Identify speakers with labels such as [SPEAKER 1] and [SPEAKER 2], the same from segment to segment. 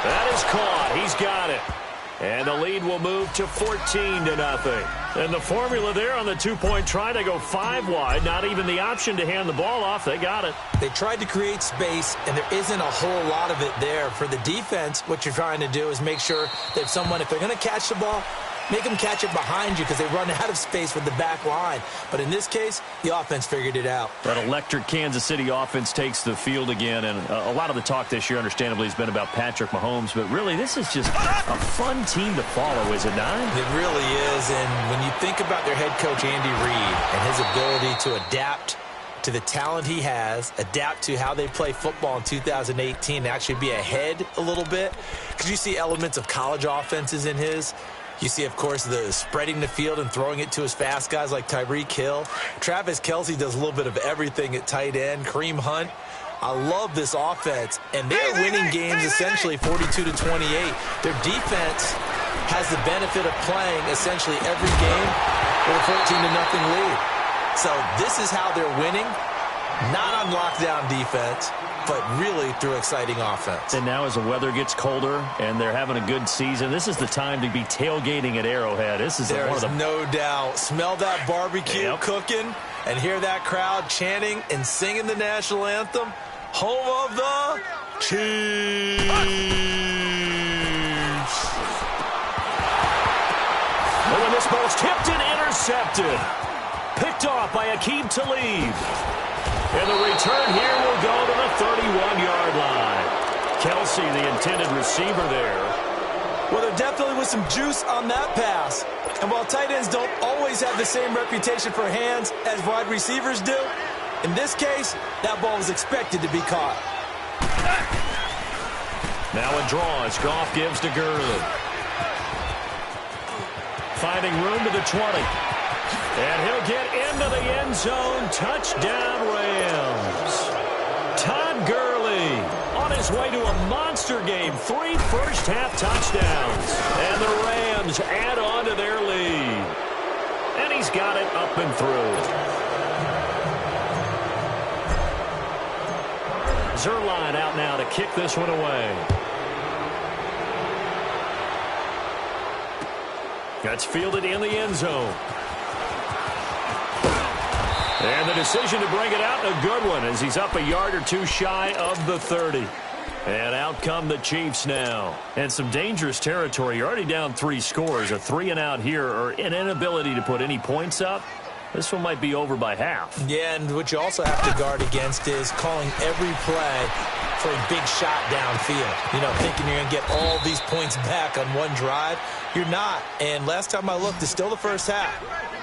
[SPEAKER 1] That is caught. He's got it. And the lead will move to 14-0. And the formula there on the two-point try to go 5 wide. Not even the option to hand the ball off. They got it.
[SPEAKER 2] They tried to create space, and there isn't a whole lot of it there. For the defense, what you're trying to do is make sure that if they're going to catch the ball, make them catch it behind you because they run out of space with the back line. But in this case, the offense figured it out.
[SPEAKER 1] That electric Kansas City offense takes the field again. And a lot of the talk this year, understandably, has been about Patrick Mahomes. But really, this is just a fun team to follow, is it not?
[SPEAKER 2] It really is. And when you think about their head coach, Andy Reid, and his ability to adapt to the talent he has, adapt to how they play football in 2018, actually be ahead a little bit. Because you see elements of college offenses in his. You see, of course, the spreading the field and throwing it to his fast guys like Tyreek Hill. Travis Kelce does a little bit of everything at tight end. Kareem Hunt. I love this offense. And they're winning games essentially 42-28. Their defense has the benefit of playing essentially every game with a 14-0 lead. So this is how they're winning. Not on lockdown defense, but really through exciting offense.
[SPEAKER 1] And now as the weather gets colder and they're having a good season, this is the time to be tailgating at Arrowhead. This is
[SPEAKER 2] There's no doubt. Smell that barbecue cooking and hear that crowd chanting and singing the national anthem. Home of the Chiefs.
[SPEAKER 1] And when this ball's tipped and intercepted. Picked off by Aqib Talib. And the return here will go to the 31-yard line. Kelce, the intended receiver there.
[SPEAKER 2] Well, there definitely was some juice on that pass. And while tight ends don't always have the same reputation for hands as wide receivers do, in this case, that ball was expected to be caught.
[SPEAKER 1] Now a draw as Goff gives to Gurley. Finding room to the 20. And he'll get into the end zone. Touchdown, Rams. Todd Gurley on his way to a monster game. 3 first-half touchdowns. And the Rams add on to their lead. And he's got it up and through. Zuerlein out now to kick this one away. That's fielded in the end zone. And the decision to bring it out, a good one, as he's up a yard or two shy of the 30. And out come the Chiefs now. And some dangerous territory. You're already down 3 scores. A 3-and-out here, or an inability to put any points up. This one might be over by half.
[SPEAKER 2] Yeah, and what you also have to guard against is calling every play for a big shot downfield. You know, thinking you're going to get all these points back on one drive. You're not. And last time I looked, it's still the first half.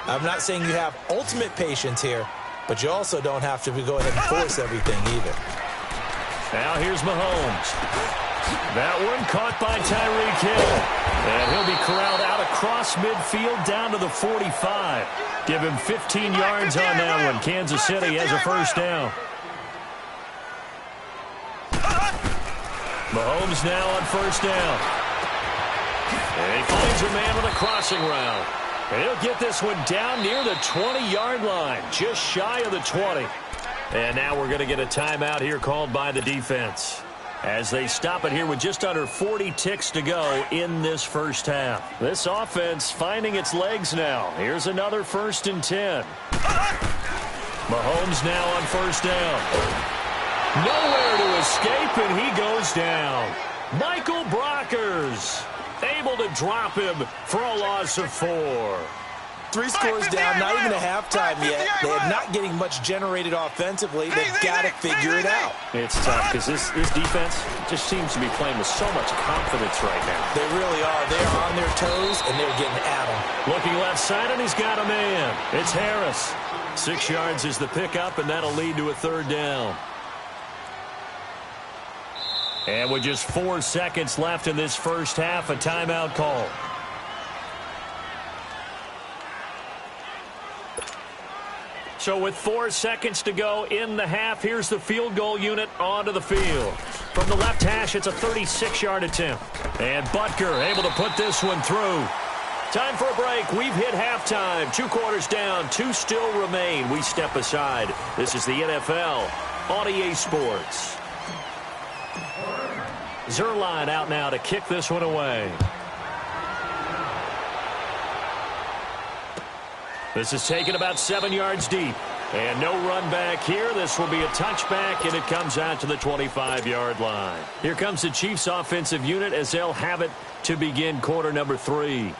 [SPEAKER 2] I'm not saying you have ultimate patience here, but you also don't have to go ahead and force everything either.
[SPEAKER 1] Now here's Mahomes. That one caught by Tyreek Hill. And he'll be corralled out across midfield down to the 45. Give him 15 yards on that one. Kansas City has a first down. Mahomes now on first down. And he finds a man with a crossing route. And he'll get this one down near the 20-yard line, just shy of the 20. And now we're going to get a timeout here called by the defense as they stop it here with just under 40 ticks to go in this first half. This offense finding its legs now. Here's another 1st and 10. Mahomes now on first down. Nowhere to escape, and he goes down. Michael Brockers able to drop him for a loss of 4.
[SPEAKER 2] 3 scores down, not even a halftime yet. They're not getting much generated offensively. They've got to figure it out.
[SPEAKER 1] It's tough because this defense just seems to be playing with so much confidence right now.
[SPEAKER 2] They really are. They are on their toes, and they're getting at them.
[SPEAKER 1] Looking left side, and he's got a man. It's Harris. 6 yards is the pickup, and that'll lead to a 3rd down. And with just 4 seconds left in this first half, a timeout call. So with 4 seconds to go in the half, here's the field goal unit onto the field. From the left hash, it's a 36-yard attempt. And Butker able to put this one through. Time for a break. We've hit halftime. 2 quarters down, 2 still remain. We step aside. This is the NFL on EA Sports. Zuerlein out now to kick this one away. This is taken about 7 yards deep. And no run back here. This will be a touchback, and it comes out to the 25-yard line. Here comes the Chiefs offensive unit as they'll have it to begin quarter number 3.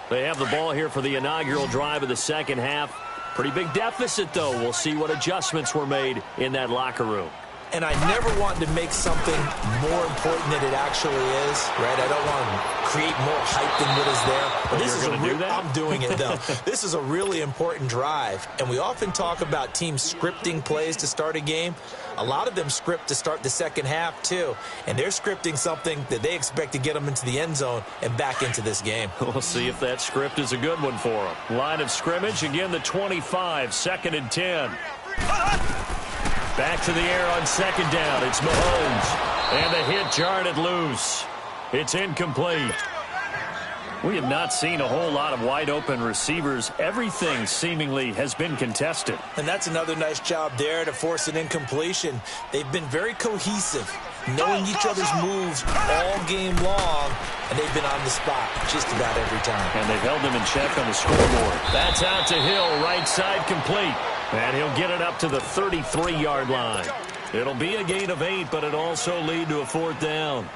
[SPEAKER 1] They have the ball here for the inaugural drive of the second half. Pretty big deficit, though. We'll see what adjustments were made in that locker room.
[SPEAKER 2] And I never want to make something more important than it actually is, right? I don't want to create more hype than what is there. But this is I'm doing it, though. This is a really important drive. And we often talk about teams scripting plays to start a game. A lot of them script to start the second half, too. And they're scripting something that they expect to get them into the end zone and back into this game.
[SPEAKER 1] We'll see if that script is a good one for them. Line of scrimmage, again, the 25, 2nd and 10. Back to the air on second down. It's Mahomes. And the hit jarred it loose. It's incomplete. We have not seen a whole lot of wide-open receivers. Everything seemingly has been contested.
[SPEAKER 2] And that's another nice job there to force an incompletion. They've been very cohesive, knowing each other's moves all game long, and they've been on the spot just about every time.
[SPEAKER 1] And they've held them in check on the scoreboard. That's out to Hill, right side complete. And he'll get it up to the 33-yard line. It'll be a gain of 8, but it also lead to a 4th down.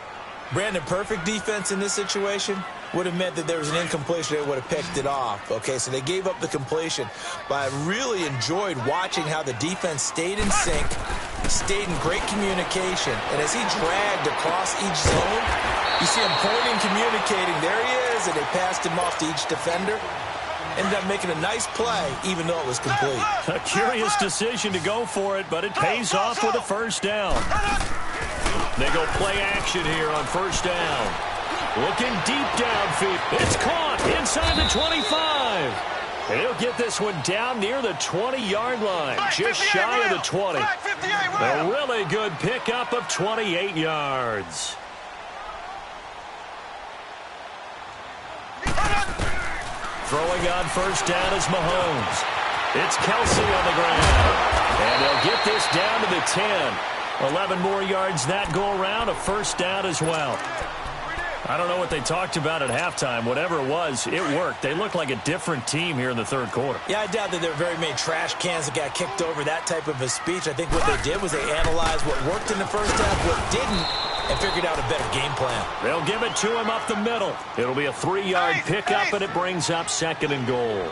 [SPEAKER 2] Brandon, perfect defense in this situation would have meant that there was an incompletion. They would have picked it off. Okay, so they gave up the completion. But I really enjoyed watching how the defense stayed in sync, stayed in great communication. And as he dragged across each zone, you see him pointing, communicating. There he is, and they passed him off to each defender. Ended up making a nice play, even though it was complete.
[SPEAKER 1] A curious decision to go for it, but it pays off with a first down. They go play action here on first down. Looking deep downfield. It's caught inside the 25. And he'll get this one down near the 20-yard line, just shy of the 20. A really good pickup of 28 yards. Throwing on first down is Mahomes. It's Kelsey on the ground. And they'll get this down to the 10. 11 more yards that go around, a first down as well. I don't know what they talked about at halftime. Whatever it was, it worked. They look like a different team here in the third quarter.
[SPEAKER 2] Yeah, I doubt that there were very many trash cans that got kicked over, that type of a speech. I think what they did was they analyzed what worked in the first half, what didn't, and figured out a better game plan.
[SPEAKER 1] They'll give it to him up the middle. It'll be a 3-yard pickup, and it brings up 2nd and goal.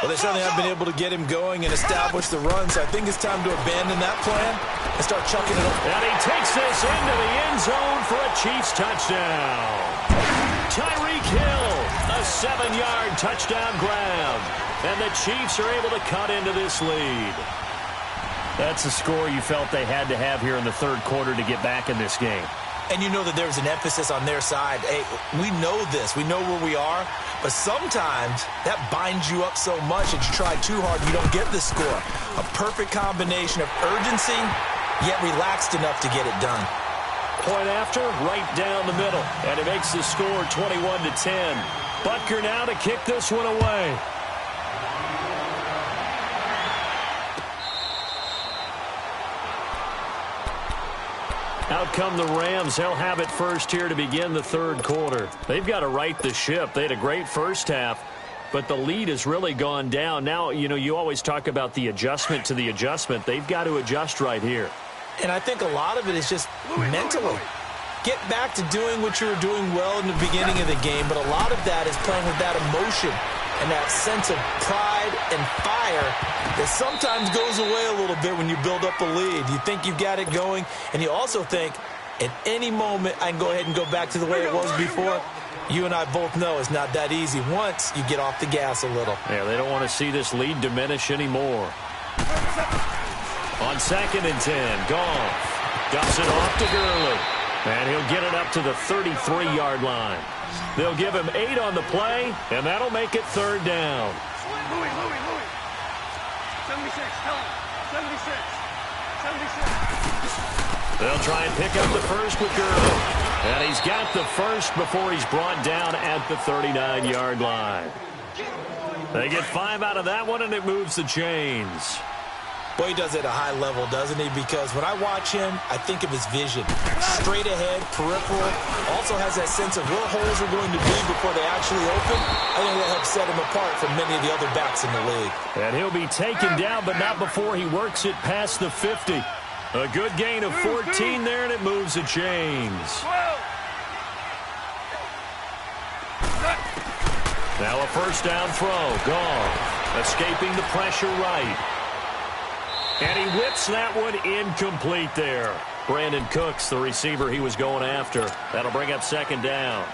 [SPEAKER 2] Well, they certainly have been able to get him going and establish the run, so I think it's time to abandon that plan and start chucking it up.
[SPEAKER 1] And he takes this into the end zone for a Chiefs touchdown. Tyreek Hill, a 7-yard touchdown grab. And the Chiefs are able to cut into this lead. That's a score you felt they had to have here in the third quarter to get back in this game.
[SPEAKER 2] And you know that there's an emphasis on their side. Hey, we know this. We know where we are. But sometimes that binds you up so much that you try too hard, you don't get the score. A perfect combination of urgency, yet relaxed enough to get it done.
[SPEAKER 1] Point after, right down the middle. And it makes the score 21-10. Butker now to kick this one away. Out come the Rams. They'll have it first here to begin the third quarter. They've got to right the ship. They had a great first half, but the lead has really gone down. Now, you know, you always talk about the adjustment to the adjustment. They've got to adjust right here.
[SPEAKER 2] And I think a lot of it is just mentally. Get back to doing what you were doing well in the beginning of the game, but a lot of that is playing with that emotion and that sense of pride and fire that sometimes goes away a little bit when you build up a lead. You think you've got it going, and you also think at any moment I can go ahead and go back to the way it was before. You and I both know it's not that easy once you get off the gas a little.
[SPEAKER 1] Yeah, they don't want to see this lead diminish anymore. On 2nd and 10, Goff dumps it off to Gurley. And he'll get it up to the 33-yard line. They'll give him 8 on the play, and that'll make it third down.
[SPEAKER 3] Louis. 76, tell him. 76.
[SPEAKER 1] They'll try and pick up the first with Gurley. And he's got the first before he's brought down at the 39-yard line. They get 5 out of that one, and it moves the chains.
[SPEAKER 2] Well, he does it at a high level, doesn't he? Because when I watch him, I think of his vision. Straight ahead, peripheral. Also has that sense of where holes are going to be before they actually open. I think that helps set him apart from many of the other backs in the league.
[SPEAKER 1] And he'll be taken down, but not before he works it past the 50. A good gain of 14 there, and it moves the chains. Now a first down throw. Gone. Escaping the pressure right. And he whips that one incomplete there. Brandon Cooks, the receiver he was going after. That'll bring up second down.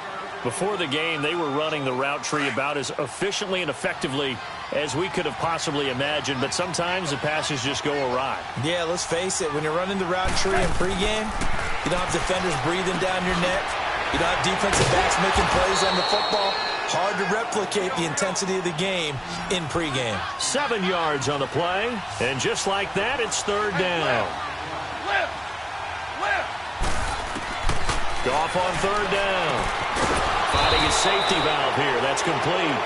[SPEAKER 1] Before the game, they were running the route tree about as efficiently and effectively as we could have possibly imagined, but sometimes the passes just go awry.
[SPEAKER 2] Yeah, let's face it. When you're running the route tree in pregame, you don't have defenders breathing down your neck. You don't have defensive backs making plays on the football. Hard to replicate the intensity of the game in pregame.
[SPEAKER 1] 7 yards on the play, and just like that, it's third down. Goff on third down. Finding his safety valve here. That's complete.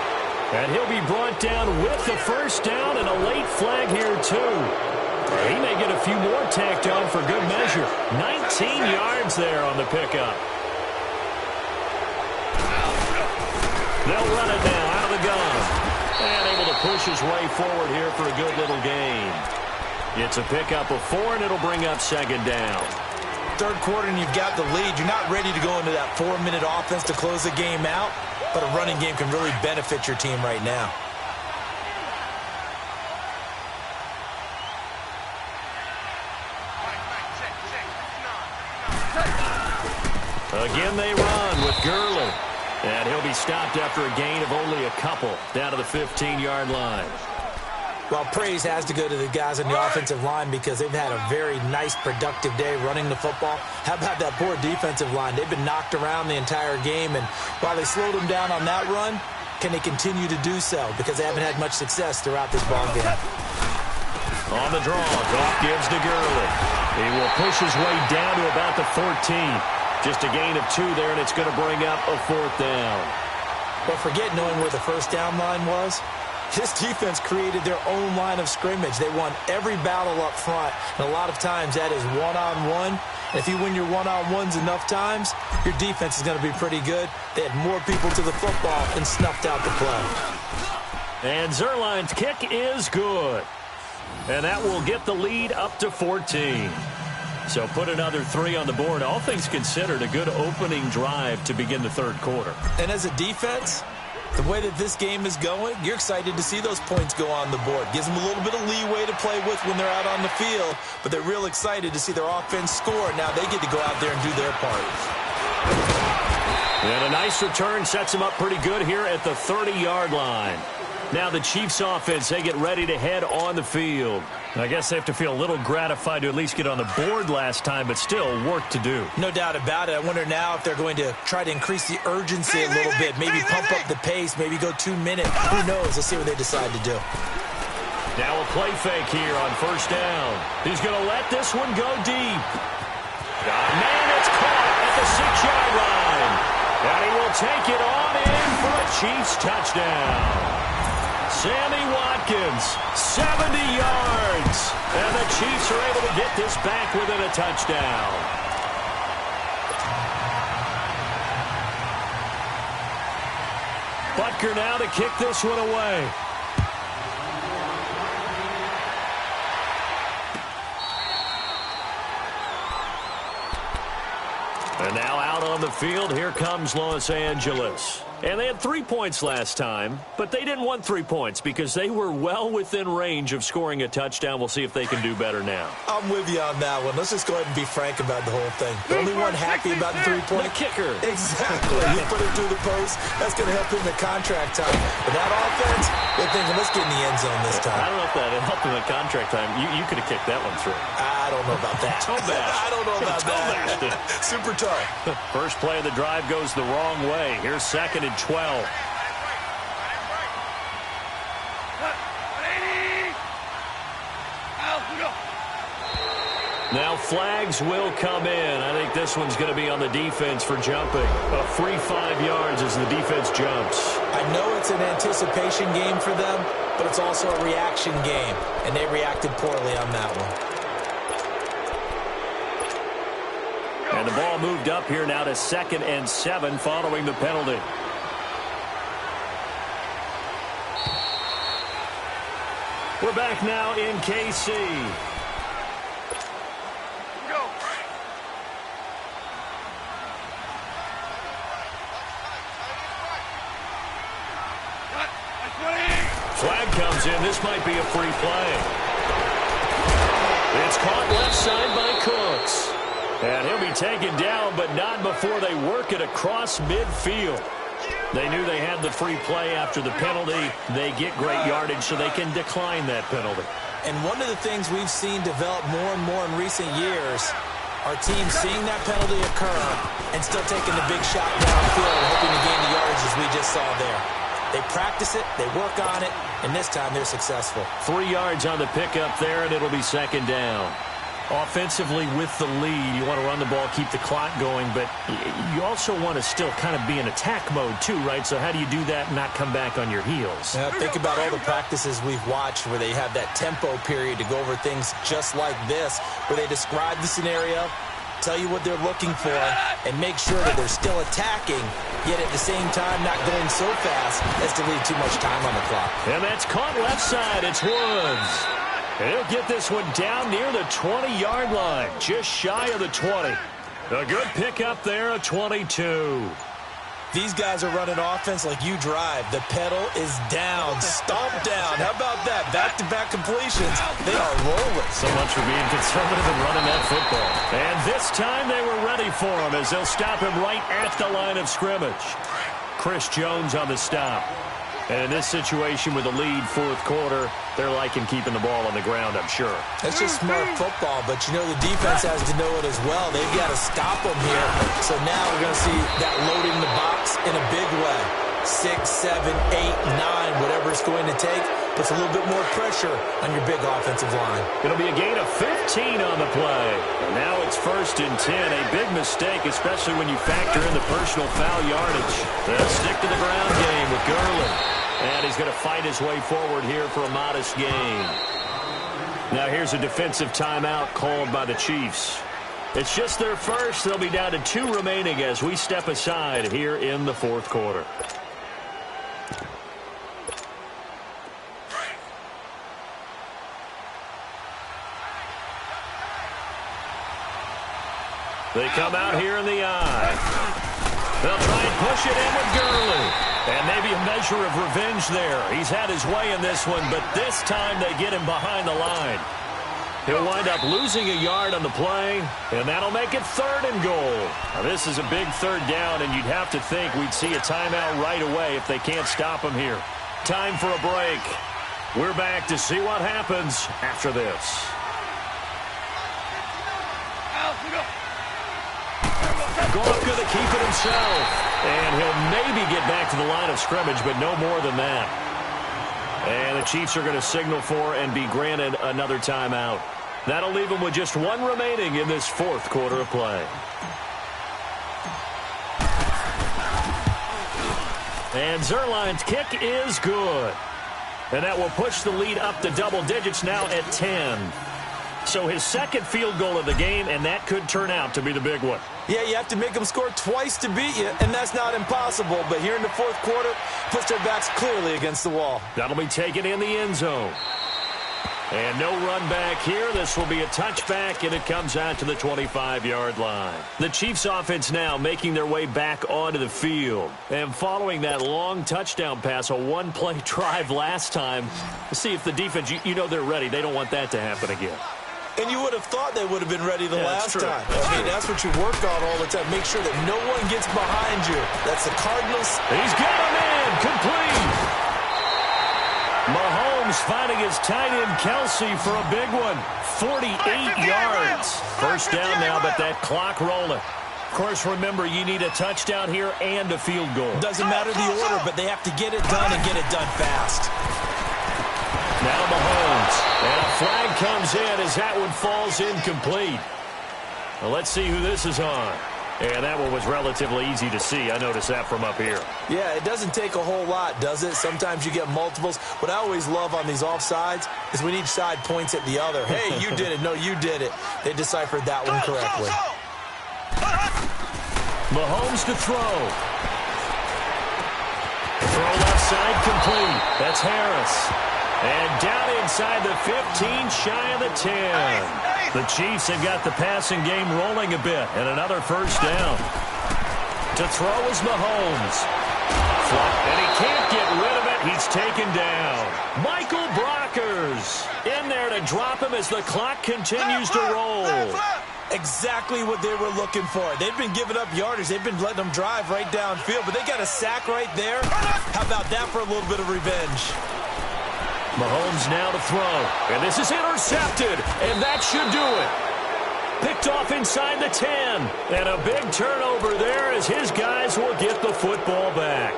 [SPEAKER 1] And he'll be brought down with the first down and a late flag here, too. He may get a few more tacked on for good measure. 19 yards there on the pickup. They'll run it now out of the gun. And able to push his way forward here for a good little gain. It's a pickup of 4, and it'll bring up second down.
[SPEAKER 2] Third quarter and you've got the lead. You're not ready to go into that 4-minute offense to close the game out, but a running game can really benefit your team right now.
[SPEAKER 1] Again they run with Gurley. And he'll be stopped after a gain of only a couple down to the 15-yard line.
[SPEAKER 2] Well, praise has to go to the guys on the offensive line because they've had a very nice, productive day running the football. How about that poor defensive line? They've been knocked around the entire game, and while they slowed them down on that run, can they continue to do so? Because they haven't had much success throughout this ballgame.
[SPEAKER 1] On the draw, Goff gives to Gurley. He will push his way down to about the 14. Just a gain of 2 there, and it's going to bring up a fourth down.
[SPEAKER 2] But forget knowing where the first down line was. This defense created their own line of scrimmage. They won every battle up front, and a lot of times that is one-on-one. And if you win your one-on-ones enough times, your defense is going to be pretty good. They had more people to the football and snuffed out the play.
[SPEAKER 1] And Zuerlein's kick is good. And that will get the lead up to 14. So put another 3 on the board. All things considered, a good opening drive to begin the third quarter.
[SPEAKER 2] And as a defense, the way that this game is going, you're excited to see those points go on the board. Gives them a little bit of leeway to play with when they're out on the field, but they're real excited to see their offense score. Now they get to go out there and do their part.
[SPEAKER 1] And a nice return sets them up pretty good here at the 30-yard line. Now the Chiefs offense, they get ready to head on the field. I guess they have to feel a little gratified to at least get on the board last time, but still work to do.
[SPEAKER 2] No doubt about it. I wonder now if they're going to try to increase the urgency a little bit, maybe pump up the pace, maybe go 2 minutes. Who knows? Let's see what they decide to do.
[SPEAKER 1] Now a play fake here on first down. He's going to let this one go deep. Man, it's caught at the 6-yard line. And he will take it on in for a Chiefs touchdown. Sammy Watkins, 70 yards. And the Chiefs are able to get this back within a touchdown. Butker now to kick this one away. And now out on the field, here comes Los Angeles. And they had 3 points last time, but they didn't want 3 points because they were well within range of scoring a touchdown. We'll see if they can do better now.
[SPEAKER 2] I'm with you on that one. Let's just go ahead and be frank about the whole thing. The only one happy about the 3-point.
[SPEAKER 1] The kicker.
[SPEAKER 2] Exactly. You put it through the post. That's going to help him the contract time. But that offense, they're thinking, let's get in the end zone this time.
[SPEAKER 1] I don't know if that helped him the contract time. You could have kicked that one through.
[SPEAKER 2] I don't know about that.
[SPEAKER 1] Toe bash.
[SPEAKER 2] I don't know about that. Super tough.
[SPEAKER 1] First play of the drive goes the wrong way. Here's 2nd and 12. Now flags will come in. I think this one's going to be on the defense for jumping. A free 5 yards as the defense jumps.
[SPEAKER 2] I know it's an anticipation game for them, but it's also a reaction game, and they reacted poorly on that one.
[SPEAKER 1] And the ball moved up here now to 2nd and 7 following the penalty. We're back now in KC.
[SPEAKER 3] Go.
[SPEAKER 1] Flag comes in. This might be a free play. It's caught left side by Cooks. And he'll be taken down, but not before they work it across midfield. They knew they had the free play after the penalty. They get great yardage, so they can decline that penalty.
[SPEAKER 2] And one of the things we've seen develop more and more in recent years are teams seeing that penalty occur and still taking the big shot downfield, hoping to gain the yardage as we just saw there. They practice it, they work on it, and this time they're successful.
[SPEAKER 1] 3 yards on the pickup there, and it'll be 2nd down. Offensively with the lead, you want to run the ball, keep the clock going, but you also want to still kind of be in attack mode too, right? So how do you do that and not come back on your heels?
[SPEAKER 2] Yeah, think about all the practices we've watched where they have that tempo period to go over things just like this, where they describe the scenario, tell you what they're looking for, and make sure that they're still attacking, yet at the same time not going so fast as to leave too much time on the clock.
[SPEAKER 1] And that's caught left side. It's Woods. And he'll get this one down near the 20-yard line, just shy of the 20. A good pickup there, a 22.
[SPEAKER 2] These guys are running offense like you drive. The pedal is down, stomp down. How about that? Back-to-back completions. They are rolling.
[SPEAKER 1] So much for being conservative and running that football. And this time they were ready for him as they'll stop him right at the line of scrimmage. Chris Jones on the stop. And in this situation with the lead, 4th quarter, they're liking keeping the ball on the ground, I'm sure.
[SPEAKER 2] That's just smart football, but you know the defense has to know it as well. They've got to stop them here. So now we're going to see that loading the box in a big way. 6, 7, 8, 9, whatever it's going to take, puts a little bit more pressure on your big offensive line.
[SPEAKER 1] It'll be a gain of 15 on the play. And now it's 1st and 10. A big mistake, especially when you factor in the personal foul yardage. They'll stick to the ground game with Gurley. And he's going to fight his way forward here for a modest gain. Now here's a defensive timeout called by the Chiefs. It's just their first. They'll be down to 2 remaining as we step aside here in the 4th quarter. They come out here in the eye. They'll try and push it in with Gurley. And maybe a measure of revenge there. He's had his way in this one, but this time they get him behind the line. He'll wind up losing a yard on the play, and that'll make it 3rd and goal. Now, this is a big 3rd down, and you'd have to think we'd see a timeout right away if they can't stop him here. Time for a break. We're back to see what happens after this. Goff going to keep it himself. And he'll maybe get back to the line of scrimmage, but no more than that. And the Chiefs are going to signal for and be granted another timeout. That'll leave them with just 1 remaining in this 4th quarter of play. And Zuerlein's kick is good. And that will push the lead up to double digits now at 10. So his 2nd field goal of the game, and that could turn out to be the big one.
[SPEAKER 2] Yeah, you have to make them score twice to beat you, and that's not impossible. But here in the 4th quarter, puts their backs clearly against the wall.
[SPEAKER 1] That'll be taken in the end zone. And no run back here. This will be a touchback, and it comes out to the 25-yard line. The Chiefs offense now making their way back onto the field. And following that long touchdown pass, a 1-play drive last time, see if the defense, you know they're ready. They don't want that to happen again.
[SPEAKER 2] And you would have thought they would have been ready the last time. That's what you work on all the time. Make sure that no one gets behind you. That's the Cardinals.
[SPEAKER 1] He's got him in. Complete. Mahomes finding his tight end Kelsey for a big one. 48 yards. 1st down now, but that clock rolling. Of course, remember, you need a touchdown here and a field goal.
[SPEAKER 2] Doesn't matter the order, but they have to get it done and get it done fast.
[SPEAKER 1] Now Mahomes. And a flag comes in as that one falls incomplete. Well, let's see who this is on. And that one was relatively easy to see. I noticed that from up here.
[SPEAKER 2] Yeah, it doesn't take a whole lot, does it? Sometimes you get multiples. What I always love on these offsides is when each side points at the other. Hey, you did it. No, you did it. They deciphered that one correctly.
[SPEAKER 1] Mahomes to throw. Throw left side complete. That's Harris. And down inside the 15, shy of the 10. The Chiefs have got the passing game rolling a bit, and another first down. To throw is Mahomes. And he can't get rid of it. He's taken down. Michael Brockers in there to drop him as the clock continues to roll.
[SPEAKER 2] Exactly what they were looking for. They've been giving up yardage. They've been letting them drive right downfield, but they got a sack right there. How about that for a little bit of revenge?
[SPEAKER 1] Mahomes now to throw, and this is intercepted, and that should do it. Picked off inside the 10, and a big turnover there as his guys will get the football back.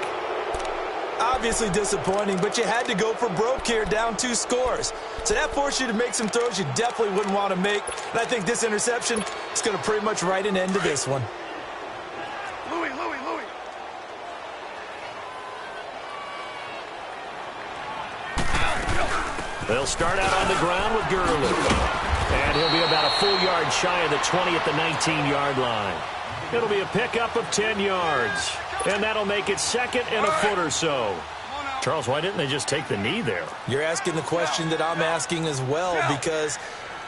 [SPEAKER 2] Obviously disappointing, but you had to go for broke here, down 2 scores. So that forced you to make some throws you definitely wouldn't want to make, and I think this interception is going to pretty much write an end to this one.
[SPEAKER 3] Louis.
[SPEAKER 1] They'll start out on the ground with Gurley. And he'll be about a full yard shy of the 20 at the 19-yard line. It'll be a pickup of 10 yards. And that'll make it second and a foot or so. Charles, why didn't they just take the knee there?
[SPEAKER 2] You're asking the question that I'm asking as well, because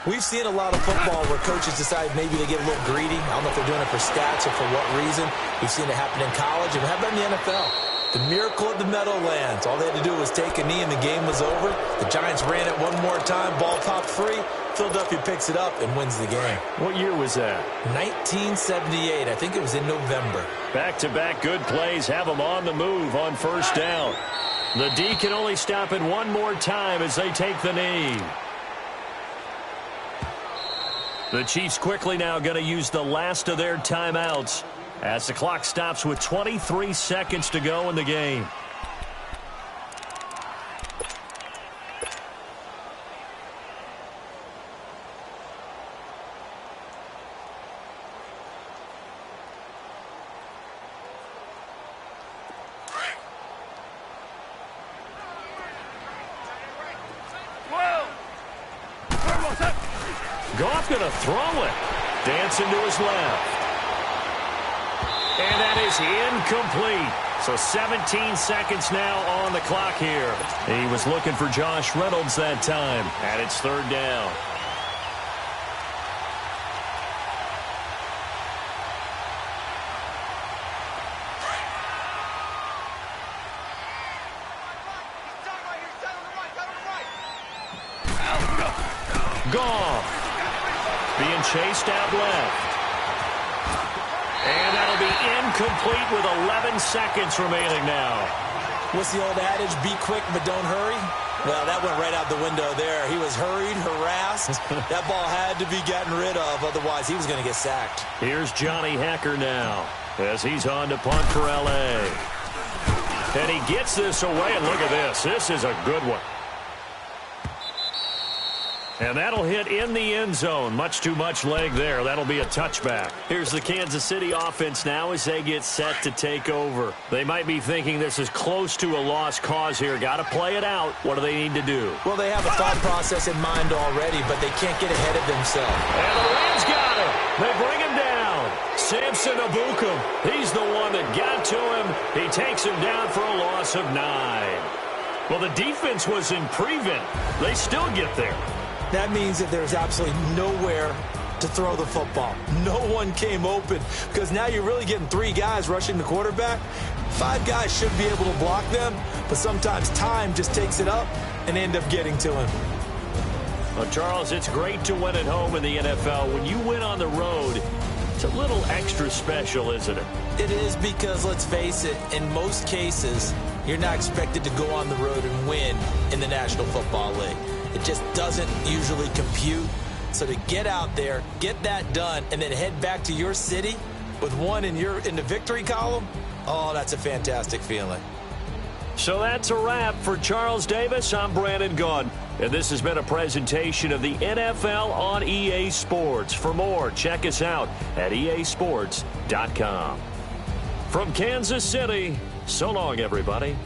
[SPEAKER 2] we've seen a lot of football where coaches decide maybe they get a little greedy. I don't know if they're doing it for stats or for what reason. We've seen it happen in college, and it happened in the NFL. The miracle of the Meadowlands. All they had to do was take a knee and the game was over. The Giants ran it one more time. Ball popped free. Philadelphia picks it up and wins the game.
[SPEAKER 1] What year was that?
[SPEAKER 2] 1978. I think it was in November.
[SPEAKER 1] Back-to-back good plays have them on the move on first down. The D can only stop it one more time as they take the knee. The Chiefs quickly now going to use the last of their timeouts as the clock stops with 23 seconds to go in the game. Goff going to throw it. Dancing to his left. And that is incomplete. So 17 seconds now on the clock here. He was looking for Josh Reynolds that time. And it's third down. Goff being chased out left. And that'll be incomplete with 11 seconds remaining now.
[SPEAKER 2] What's the old adage? Be quick, but don't hurry? Well, that went right out the window there. He was hurried, harassed. That ball had to be gotten rid of, otherwise he was going to get sacked.
[SPEAKER 1] Here's Johnny Hekker now as he's on to punt for L.A. And he gets this away, and look at this. This is a good one. And that'll hit in the end zone. Much too much leg there. That'll be a touchback. Here's the Kansas City offense now as they get set to take over. They might be thinking this is close to a lost cause here. Got to play it out. What do they need to do?
[SPEAKER 2] Well, they have a thought process in mind already, but they can't get ahead of themselves.
[SPEAKER 1] And the Rams got him. They bring him down. Samson Ebukam. He's the one that got to him. He takes him down for a loss of 9. Well, the defense was in prevent. They still get there.
[SPEAKER 2] That means that there's absolutely nowhere to throw the football. No one came open because now you're really getting 3 guys rushing the quarterback. 5 guys should be able to block them, but sometimes time just takes it up and end up getting to him.
[SPEAKER 1] Well, Charles, it's great to win at home in the NFL. When you win on the road, it's a little extra special, isn't it?
[SPEAKER 2] It is because, let's face it, in most cases, you're not expected to go on the road and win in the National Football League. It just doesn't usually compute. So to get out there, get that done, and then head back to your city with one in the victory column, oh, that's a fantastic feeling.
[SPEAKER 1] So that's a wrap. For Charles Davis, I'm Brandon Gaudin. And this has been a presentation of the NFL on EA Sports. For more, check us out at easports.com. From Kansas City, so long, everybody.